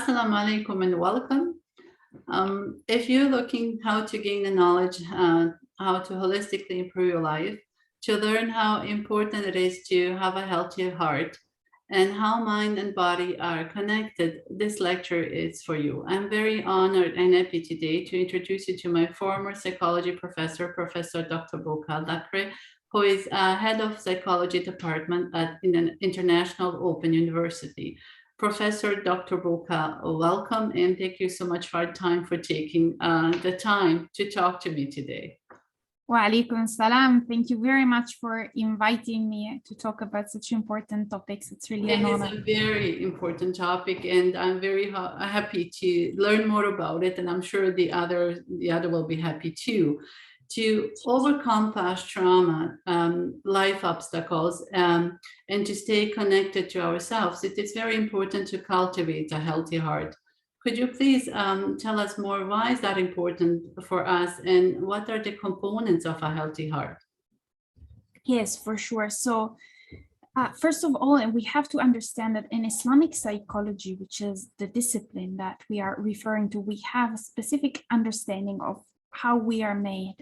Assalamu alaikum and welcome. If you're looking how to gain the knowledge, how to holistically improve your life, to learn how important it is to have a healthy heart and how mind and body are connected, this lecture is for you. I'm very honored and happy today to introduce you to my former psychology professor, Professor Dr. Bokal Lakre, who is head of psychology department at an international open university. Professor Dr. Boka, welcome and thank you so much for your time for taking the time to talk to me today. Wa alaikum salam. Thank you very much for inviting me to talk about such important topics. It's really an honor. It is a very important topic and I'm very happy to learn more about it, and I'm sure the other will be happy too. To overcome past trauma, life obstacles, and to stay connected to ourselves, it is very important to cultivate a healthy heart. Could you please tell us more, why is that important for us and what are the components of a healthy heart? Yes, for sure. So first of all, and we have to understand that in Islamic psychology, which is the discipline that we are referring to, we have a specific understanding of how we are made.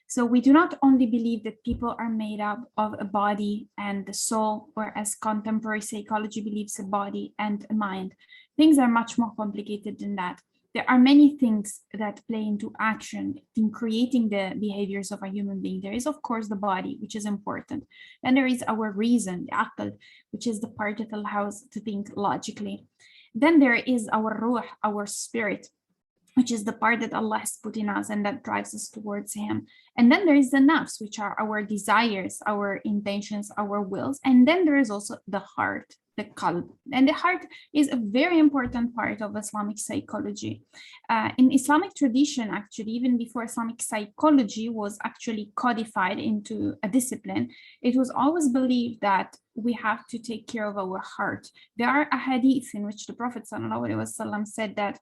So we do not only believe that people are made up of a body and the soul, or as contemporary psychology believes a body and a mind. Things are much more complicated than that. There are many things that play into action in creating the behaviors of a human being. There is, of course, the body, which is important. Then there is our reason, the aql, which is the part that allows to think logically. Then there is our ruh, our spirit, which is the part that Allah has put in us and that drives us towards Him. And then there is the nafs, which are our desires, our intentions, our wills. And then there is also the heart, the qalb. And the heart is a very important part of Islamic psychology. In Islamic tradition, actually, even before Islamic psychology was actually codified into a discipline, it was always believed that we have to take care of our heart. There are a hadith in which the Prophet ﷺ said that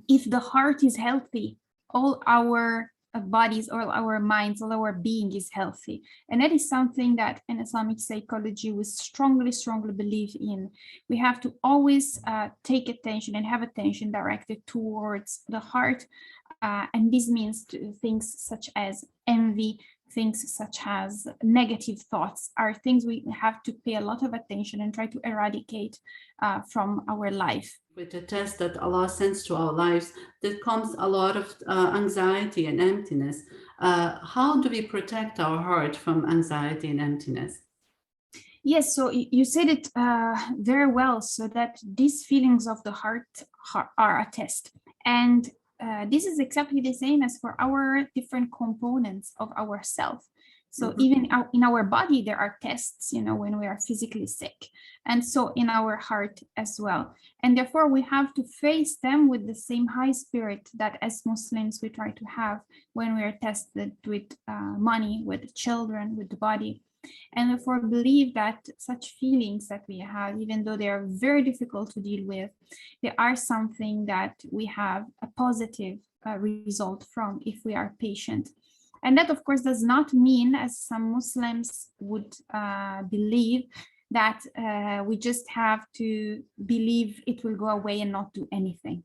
if the heart is healthy, all our bodies, all our minds, all our being is healthy. And that is something that in Islamic psychology we strongly believe in. We have to always take attention and have attention directed towards the heart. And this means things such as envy, things such as negative thoughts are things we have to pay a lot of attention and try to eradicate from our life. With the test that Allah sends to our lives, there comes a lot of anxiety and emptiness. How do we protect our heart from anxiety and emptiness? Yes, so you said it very well, so that these feelings of the heart are a test. And this is exactly the same as for our different components of ourself. So even in our body, there are tests, when we are physically sick. And so in our heart as well. And therefore, we have to face them with the same high spirit that as Muslims we try to have when we are tested with money, with children, with the body. And therefore believe that such feelings that we have, even though they are very difficult to deal with, they are something that we have a positive result from if we are patient. And that, of course, does not mean, as some Muslims would believe, that we just have to believe it will go away and not do anything.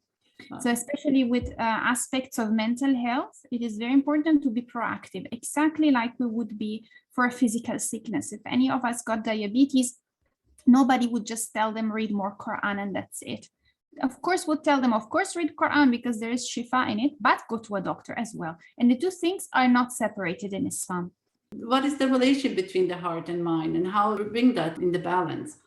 So especially with aspects of mental health, it is very important to be proactive, exactly like we would be for a physical sickness. If any of us got diabetes, nobody would just tell them read more Quran and that's it. Of course, we'll tell them, of course, read Quran because there is shifa in it, but go to a doctor as well. And the two things are not separated in Islam. What is the relation between the heart and mind, and how we bring that in the balance?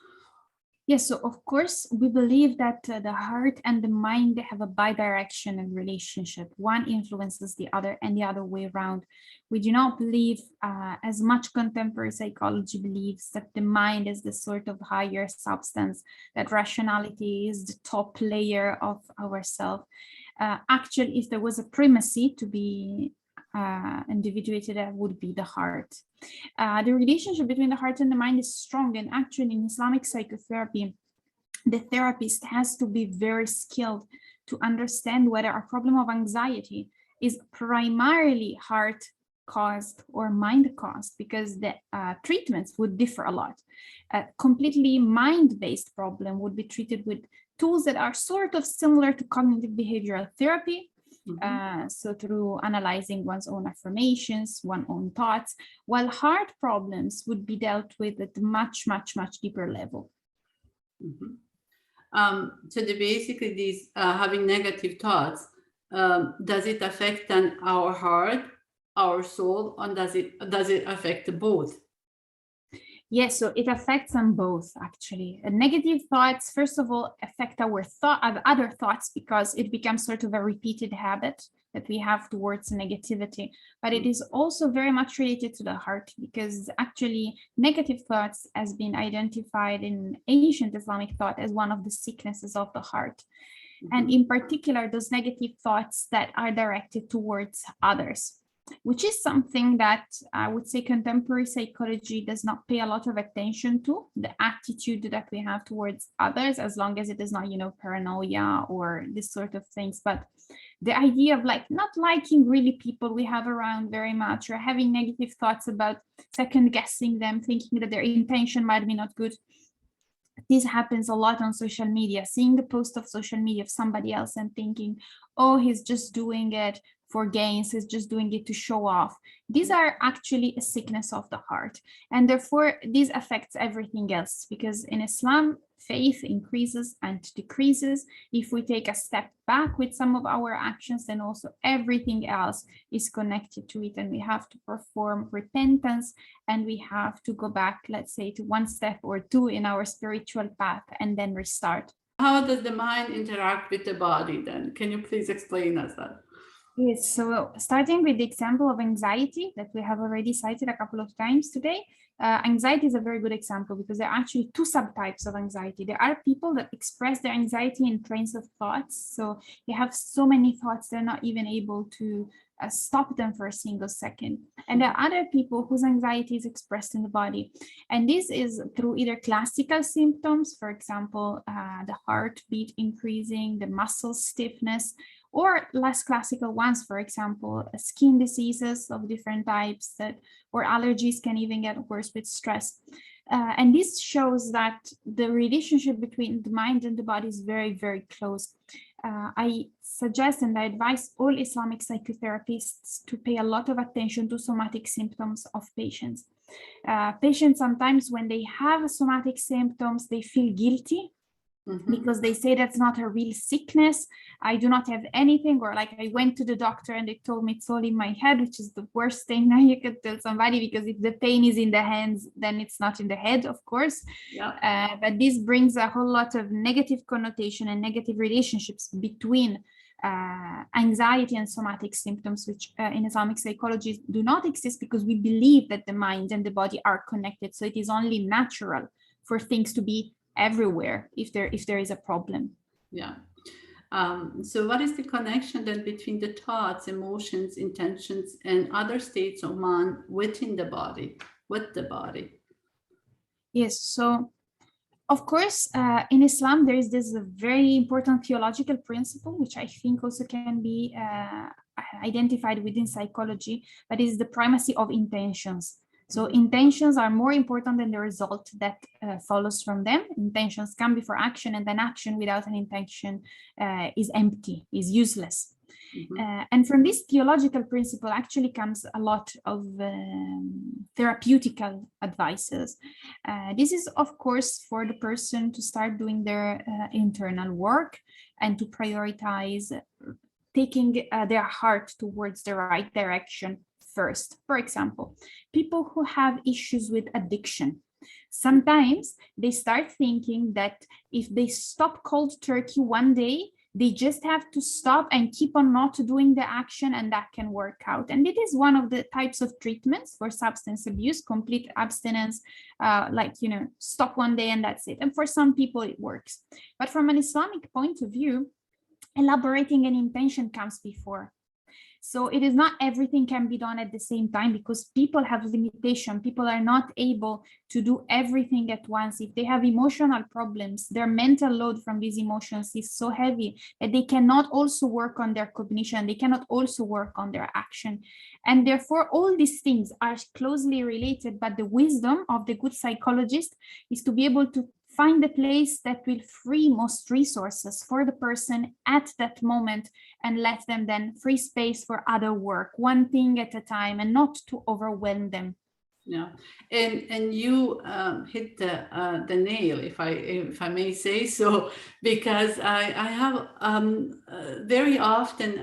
Yes, so of course, we believe that the heart and the mind have a bidirectional relationship. One influences the other and the other way around. We do not believe, as much contemporary psychology believes, that the mind is the sort of higher substance, that rationality is the top layer of ourself. Actually, if there was a primacy to be individuated, that would be the heart. The relationship between the heart and the mind is strong, and actually in Islamic psychotherapy, the therapist has to be very skilled to understand whether a problem of anxiety is primarily heart caused or mind caused, because the treatments would differ a lot. A completely mind-based problem would be treated with tools that are sort of similar to cognitive behavioral therapy. Mhm. So through analyzing one's own affirmations, one's own thoughts, while heart problems would be dealt with at a much, much, much deeper level. Mhm. So basically these having negative thoughts, does it affect then our heart, our soul, or does it affect both? Yes, so it affects them both actually. Negative thoughts, first of all, affect our other thoughts because it becomes sort of a repeated habit that we have towards negativity. But it is also very much related to the heart because actually negative thoughts has been identified in ancient Islamic thought as one of the sicknesses of the heart. And in particular, those negative thoughts that are directed towards others, which is something that I would say contemporary psychology does not pay a lot of attention to, the attitude that we have towards others, as long as it is not, paranoia or this sort of things. But the idea of like not liking really people we have around very much, or having negative thoughts about second guessing them, thinking that their intention might be not good. This happens a lot on social media, seeing the post of social media of somebody else and thinking, oh, he's just doing it for gains, he's just doing it to show off. These are actually a sickness of the heart. And therefore, this affects everything else because in Islam, faith increases and decreases. If we take a step back with some of our actions, then also everything else is connected to it. And we have to perform repentance and we have to go back, let's say, to one step or two in our spiritual path and then restart. How does the mind interact with the body then? Can you please explain us that? Yes, so starting with the example of anxiety that we have already cited a couple of times today, anxiety is a very good example because there are actually two subtypes of anxiety. There are people that express their anxiety in trains of thoughts. So they have so many thoughts, they're not even able to stop them for a single second. And there are other people whose anxiety is expressed in the body. And this is through either classical symptoms, for example, the heartbeat increasing, the muscle stiffness, or less classical ones, for example, skin diseases of different types or allergies can even get worse with stress. And this shows that the relationship between the mind and the body is very, very close. I suggest and I advise all Islamic psychotherapists to pay a lot of attention to somatic symptoms of patients. Patients sometimes when they have somatic symptoms, they feel guilty because they say that's not a real sickness. I do not have anything, or like I went to the doctor and they told me it's all in my head, which is the worst thing now you could tell somebody, because if the pain is in the hands, then it's not in the head, of course. Yeah. But this brings a whole lot of negative connotation and negative relationships between anxiety and somatic symptoms, which in Islamic psychology do not exist because we believe that the mind and the body are connected. So it is only natural for things to be everywhere if there is a problem. Yeah. So what is the connection then between the thoughts, emotions, intentions, and other states of mind within the body, with the body? Yes, so of course, in Islam, there is this very important theological principle, which I think also can be identified within psychology, but is the primacy of intentions. So intentions are more important than the result that follows from them. Intentions come before action, and then action without an intention is empty, is useless. And from this theological principle actually comes a lot of therapeutical advices. This is, of course, for the person to start doing their internal work and to prioritize taking their heart towards the right direction first. For example, people who have issues with addiction, sometimes they start thinking that if they stop cold turkey one day, they just have to stop and keep on not doing the action, and that can work out. And it is one of the types of treatments for substance abuse, complete abstinence, stop one day and that's it. And for some people it works. But from an Islamic point of view, elaborating an intention comes before. So it is not everything can be done at the same time because people have limitation. People are not able to do everything at once. If they have emotional problems, their mental load from these emotions is so heavy that they cannot also work on their cognition. They cannot also work on their action. And therefore, all these things are closely related, but the wisdom of the good psychologist is to be able to find the place that will free most resources for the person at that moment, and let them then free space for other work, one thing at a time, and not to overwhelm them. Yeah, and you hit the nail, if I may say so, because I have very often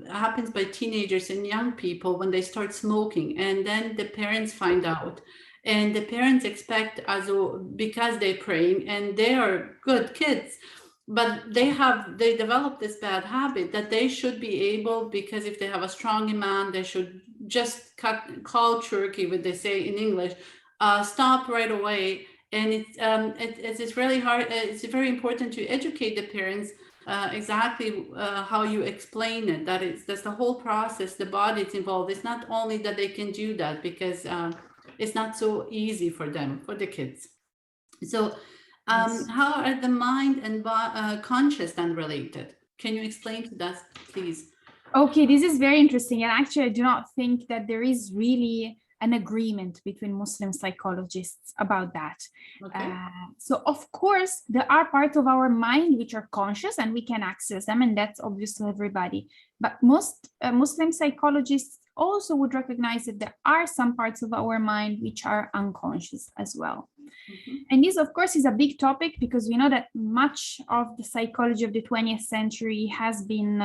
happens by teenagers and young people when they start smoking, and then the parents find out, and the parents expect, as because they're praying and they are good kids, but they develop this bad habit that they should be able, because if they have a strong iman, they should just call turkey, what they say in English, stop right away. And it's really hard. It's very important to educate the parents exactly how you explain it. That's the whole process. The body is involved. It's not only that they can do that, because it's not so easy for them, for the kids. So Yes. how are the mind and conscious then related? Can you explain to us, please? Okay, this is very interesting. And actually, I do not think that there is really an agreement between Muslim psychologists about that. Okay. So, of course, there are parts of our mind which are conscious and we can access them, and that's obvious to everybody. But most Muslim psychologists also would recognize that there are some parts of our mind which are unconscious as well. Mhm. And this, of course, is a big topic, because we know that much of the psychology of the 20th century has been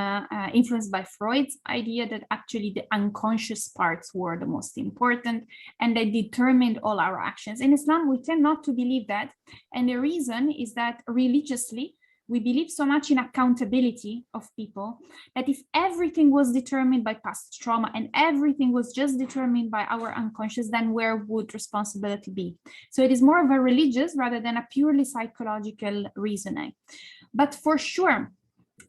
influenced by Freud's idea that actually the unconscious parts were the most important and they determined all our actions. In Islam, we tend not to believe that. And the reason is that religiously, we believe so much in accountability of people that if everything was determined by past trauma and everything was just determined by our unconscious, then where would responsibility be? So it is more of a religious rather than a purely psychological reasoning. But for sure,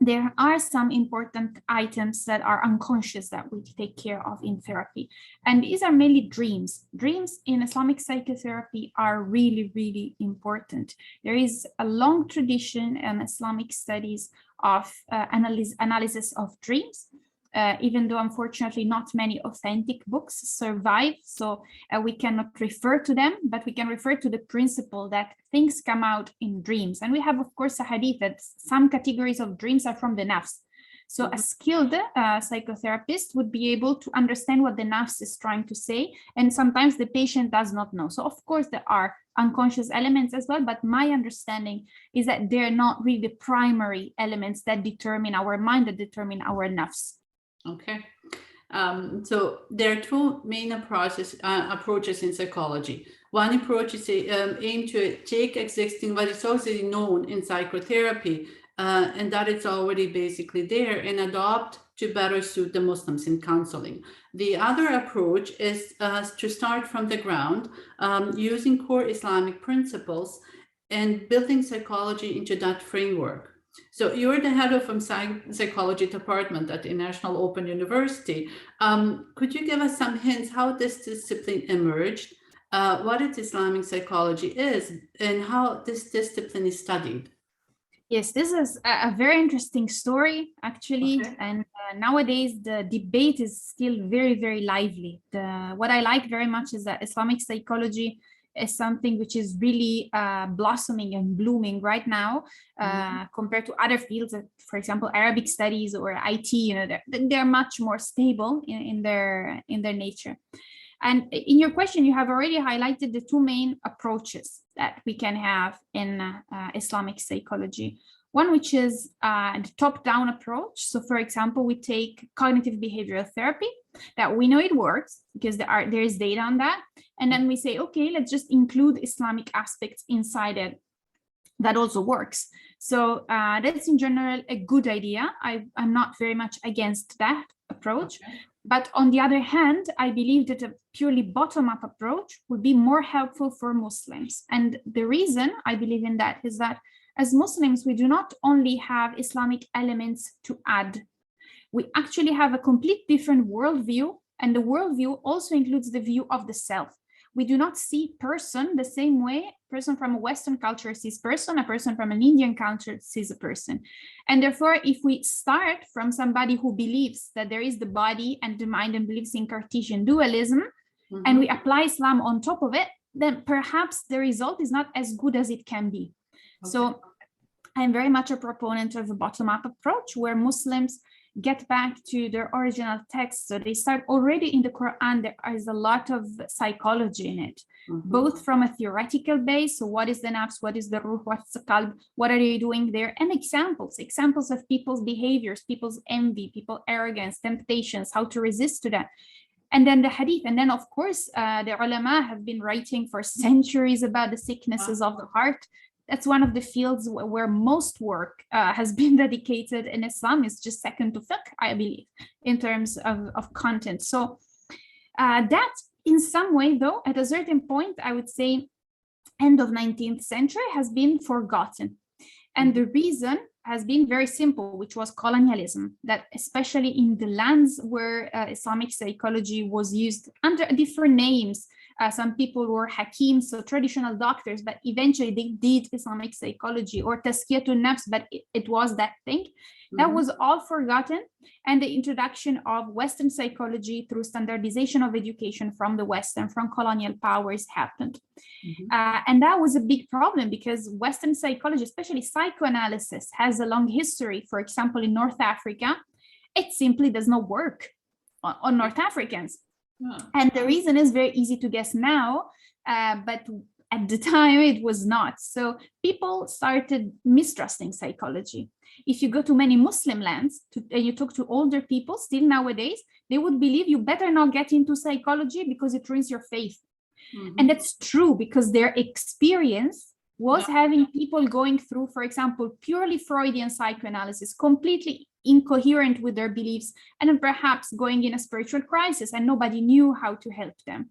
there are some important items that are unconscious that we take care of in therapy. And these are mainly dreams. Dreams in Islamic psychotherapy are really, really important. There is a long tradition in Islamic studies of analysis of dreams. Even though unfortunately not many authentic books survive, so we cannot refer to them, but we can refer to the principle that things come out in dreams. And we have, of course, a hadith that some categories of dreams are from the nafs. So a skilled psychotherapist would be able to understand what the nafs is trying to say, and sometimes the patient does not know. So of course there are unconscious elements as well, but my understanding is that they're not really the primary elements that determine our mind, that determine our nafs. Okay. So there are two main approaches in psychology. One approach is aim to take existing, what is also known in psychotherapy, and that it's already basically there, and adopt to better suit the Muslims in counseling. The other approach is to start from the ground, using core Islamic principles and building psychology into that framework. So you're the head of psychology department at the National Open University. Could you give us some hints how this discipline emerged, what its Islamic psychology is, and how this discipline is studied? Yes, this is a very interesting story, actually. Okay. And nowadays, the debate is still very, very lively. What I like very much is that Islamic psychology is something which is really blossoming and blooming right now, compared to other fields, for example, Arabic studies or IT. You know, they're much more stable in their nature. And in your question, you have already highlighted the two main approaches that we can have in Islamic psychology. One, which is the top-down approach. So, for example, we take cognitive behavioral therapy, that we know it works because there is data on that. And then we say, okay, let's just include Islamic aspects inside it. That also works. So that's in general a good idea. I'm not very much against that approach. Okay. But on the other hand, I believe that a purely bottom-up approach would be more helpful for Muslims. And the reason I believe in that is that as Muslims, we do not only have Islamic elements to add. We actually have a complete different worldview, and the worldview also includes the view of the self. We do not see person the same way a person from a Western culture sees person, a person from an Indian culture sees a person. And therefore, if we start from somebody who believes that there is the body and the mind and believes in Cartesian dualism, and we apply Islam on top of it, then perhaps the result is not as good as it can be. So I'm very much a proponent of a bottom-up approach where Muslims get back to their original text. So they start already in the Quran, there is a lot of psychology in it, both from a theoretical base. So what is the nafs, what is the ruh, what's the qalb, what are you doing there? And examples of people's behaviors, people's envy, people's arrogance, temptations, how to resist to that. And then the hadith. And then, of course, the ulama have been writing for centuries about the sicknesses of the heart. That's one of the fields where most work has been dedicated in Islam. Is just second to fiqh, I believe, in terms of content. So that in some way, though, at a certain point, I would say end of 19th century has been forgotten. And the reason has been very simple, which was colonialism, that especially in the lands where Islamic psychology was used under different names. Some people were hakims, so traditional doctors, but eventually they did Islamic psychology or tazkiyatun nafs, but it was that thing. That was all forgotten. And the introduction of Western psychology through standardization of education from the West and from colonial powers happened. And that was a big problem because Western psychology, especially psychoanalysis, has a long history. For example, in North Africa, it simply does not work on North Africans. And the reason is very easy to guess now, but at the time it was not. So people started mistrusting psychology. If you go to many Muslim lands and you talk to older people, still nowadays, they would believe you better not get into psychology because it ruins your faith. And that's true because their experience was having people going through, for example, purely Freudian psychoanalysis, completely incoherent with their beliefs, and then perhaps going in a spiritual crisis and nobody knew how to help them.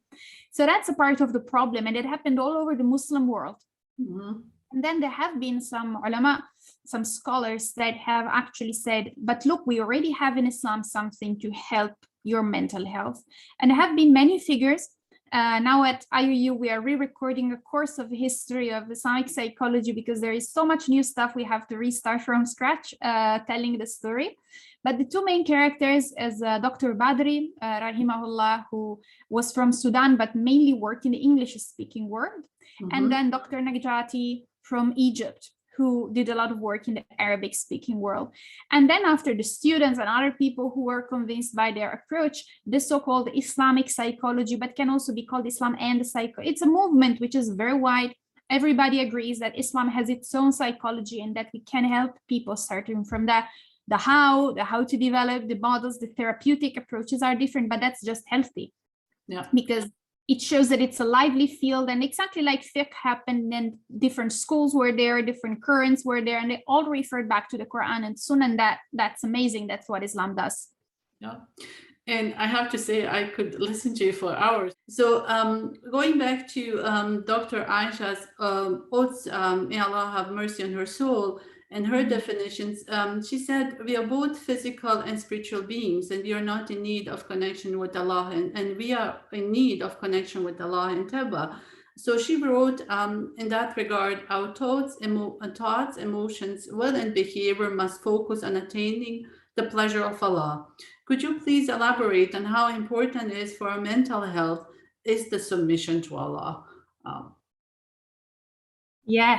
So that's a part of the problem, and it happened all over the Muslim world. And then there have been some ulama, some scholars that have actually said, but look, we already have in Islam something to help your mental health. And there have been many figures. Now at IUU, we are re-recording a course of history of Islamic psychology because there is so much new stuff we have to restart from scratch, telling the story. But the two main characters is Dr. Badri, rahimahullah, who was from Sudan, but mainly worked in the English-speaking world. And then Dr. Najati from Egypt, who did a lot of work in the Arabic-speaking world. And then after the students and other people who were convinced by their approach, the so-called Islamic psychology, but can also be called Islam and psycho. It's a movement which is very wide. Everybody agrees that Islam has its own psychology and that we can help people starting from that. The how to develop the models, the therapeutic approaches are different, but that's just healthy. Because it shows that it's a lively field, and exactly like fiqh happened, and different schools were there, different currents were there, and they all referred back to the Quran and Sunnah, and that's amazing. That's what Islam does. And I have to say, I could listen to you for hours. So going back to Dr. Aisha's oaths, may Allah have mercy on her soul, and her definitions, she said, we are both physical and spiritual beings, and we are not in need of connection with Allah, and we are in need of connection with Allah and Tawbah. So she wrote, in that regard, our thoughts, emotions, will, and behavior must focus on attaining the pleasure of Allah. Could you please elaborate on how important it is for our mental health is the submission to Allah?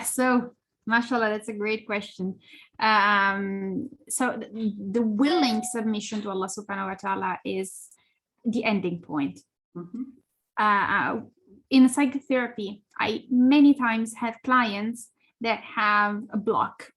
So mashallah, that's a great question. So the willing submission to Allah subhanahu wa ta'ala is the ending point. In psychotherapy, I many times have clients that have a block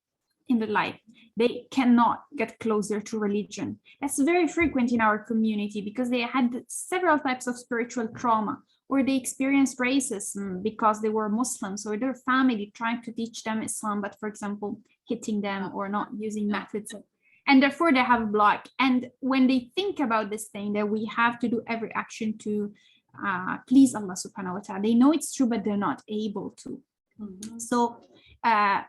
in their life. They cannot get closer to religion. That's very frequent in our community because they had several types of spiritual trauma, or they experienced racism because they were Muslims, or their family trying to teach them Islam, but for example, hitting them or not using methods. And therefore they have a block. And when they think about this thing, that we have to do every action to please Allah subhanahu wa ta'ala, they know it's true, but they're not able to. So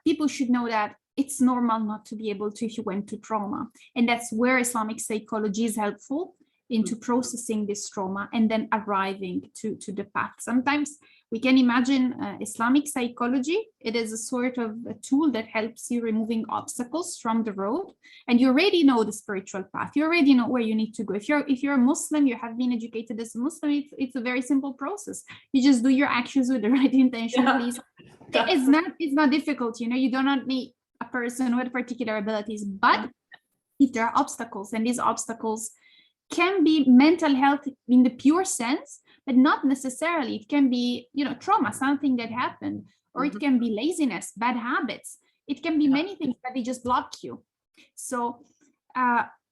people should know that it's normal not to be able to if you went to trauma. And that's where Islamic psychology is helpful into processing this trauma and then arriving to the path. Sometimes We can imagine Islamic psychology. It is a sort of a tool that helps you removing obstacles from the road, and you already know the spiritual path. You already know where you need to go. If you're a Muslim, you have been educated as a Muslim. It's a very simple process. You just do your actions with the right intention, please. It's not difficult. You do not need a person with particular abilities, but if there are obstacles, and these obstacles can be mental health in the pure sense, but not necessarily. It can be, trauma, something that happened, or it can be laziness, bad habits. It can be many things, but they just block you. So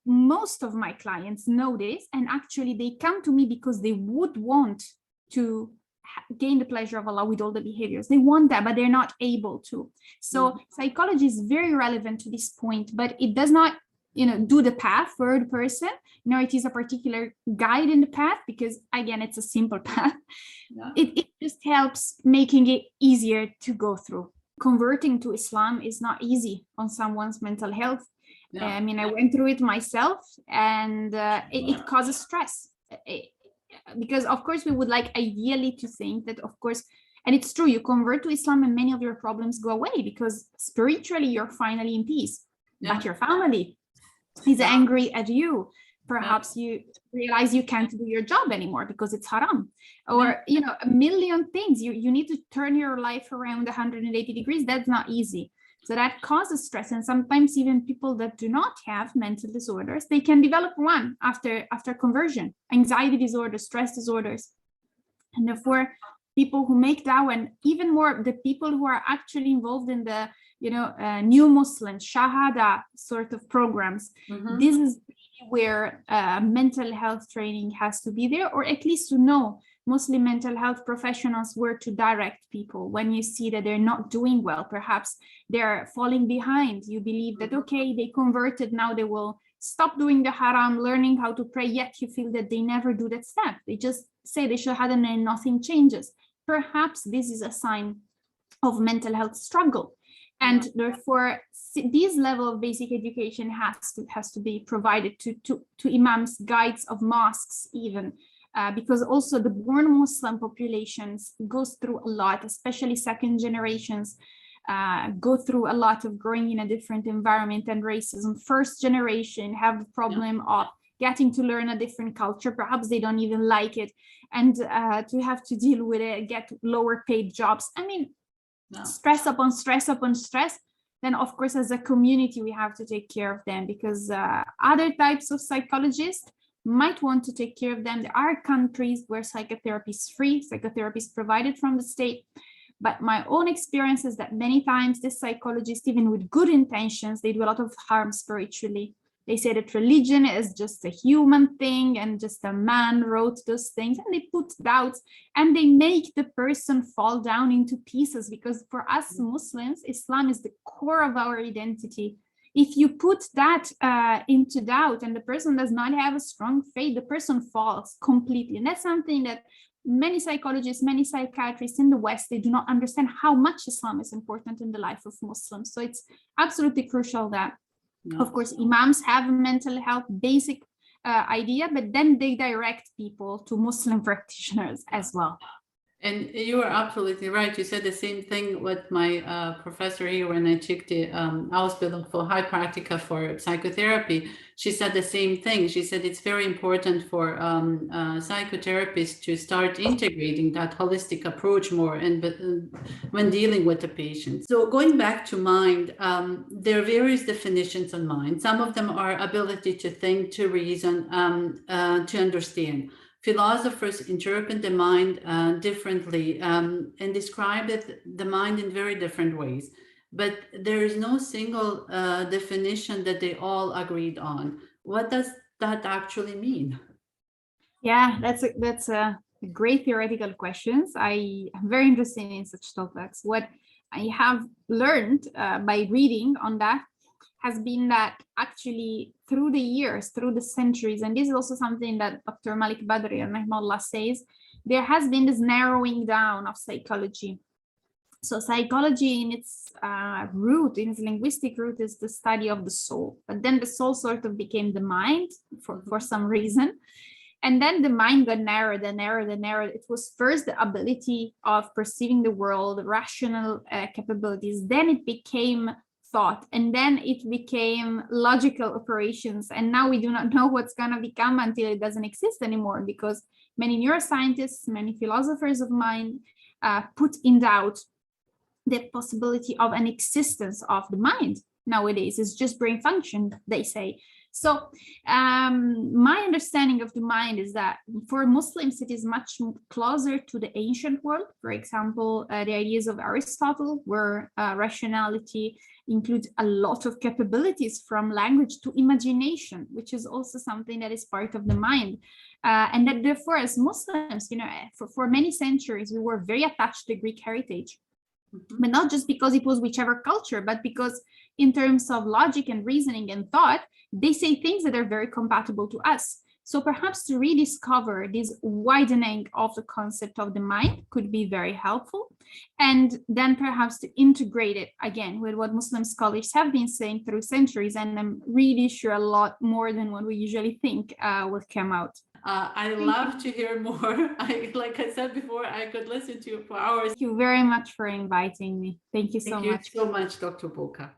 most of my clients know this, and actually they come to me because they would want to gain the pleasure of Allah with all the behaviors. They want that, but they're not able to. So psychology is very relevant to this point, but it does not do the path for the person. It is a particular guide in the path, because again, it's a simple path. It just helps making it easier to go through. Converting to Islam is not easy on someone's mental health. I went through it myself, and it causes stress. Because of course we would like ideally to think that, of course, and it's true, you convert to Islam and many of your problems go away because spiritually you're finally in peace. But your family is angry at you. Perhaps you realize you can't do your job anymore because it's haram, or a million things. You need to turn your life around 180 degrees. That's not easy. So that causes stress. And sometimes even people that do not have mental disorders, they can develop one after conversion: anxiety disorders, stress disorders. And therefore, people who make dawah, and even more the people who are actually involved in the new Muslim Shahada sort of programs. This is where mental health training has to be there, or at least to know Muslim mental health professionals where to direct people when you see that they're not doing well. Perhaps they're falling behind. You believe that, okay, they converted, now they will stop doing the haram, learning how to pray, yet you feel that they never do that step. They just say they shahada and nothing changes. Perhaps this is a sign of mental health struggle. And therefore, this level of basic education has to be provided to imams, guides of mosques even, because also the born Muslim populations goes through a lot, especially second generations go through a lot of growing in a different environment and racism. First generation have the problem of getting to learn a different culture. Perhaps they don't even like it, and to have to deal with it, get lower paid jobs. Stress upon stress upon stress. Then of course, as a community, we have to take care of them, because other types of psychologists might want to take care of them. There are countries where psychotherapy is free, psychotherapy is provided from the state. But my own experience is that many times this psychologist, even with good intentions, they do a lot of harm spiritually. They say that religion is just a human thing and just a man wrote those things, and they put doubts and they make the person fall down into pieces, because for us Muslims, Islam is the core of our identity. If you put that into doubt and the person does not have a strong faith, the person falls completely. And that's something that many psychologists, many psychiatrists in the West, they do not understand how much Islam is important in the life of Muslims. So it's absolutely crucial that, of course, imams have a mental health basic idea, but then they direct people to Muslim practitioners as well. And you are absolutely right. You said the same thing with my professor here when I took the Ausbildung for Heilpraktiker for psychotherapy. She said the same thing. She said it's very important for psychotherapists to start integrating that holistic approach more and when dealing with the patient. So going back to mind, there are various definitions on mind. Some of them are ability to think, to reason, to understand. Philosophers interpret the mind differently and describe the mind in very different ways, but there is no single definition that they all agreed on. What does that actually mean? Yeah, that's a great theoretical questions. I am very interested in such topics. What I have learned by reading on that has been that actually through the years, through the centuries, and this is also something that Dr. Malik Badri rahimahullah says, there has been this narrowing down of psychology. So psychology in its root, in its linguistic root, is the study of the soul. But then the soul sort of became the mind for some reason. And then the mind got narrowed and narrowed and narrowed. It was first the ability of perceiving the world, rational capabilities. Then it became thought, and then it became logical operations. And now we do not know what's going to become until it doesn't exist anymore, because many neuroscientists, many philosophers of mind put in doubt the possibility of an existence of the mind nowadays. It's just brain function, they say. So my understanding of the mind is that for Muslims, it is much closer to the ancient world. For example, the ideas of Aristotle, where rationality includes a lot of capabilities, from language to imagination, which is also something that is part of the mind. And that therefore, as Muslims, for many centuries, we were very attached to Greek heritage. But not just because it was whichever culture, but because in terms of logic and reasoning and thought, they say things that are very compatible to us. So perhaps to rediscover this widening of the concept of the mind could be very helpful. And then perhaps to integrate it again with what Muslim scholars have been saying through centuries. And I'm really sure a lot more than what we usually think will come out. I love to hear more. Like I said before, I could listen to you for hours. Thank you very much for inviting me. Thank you so much. Thank you so much, Dr. Boka.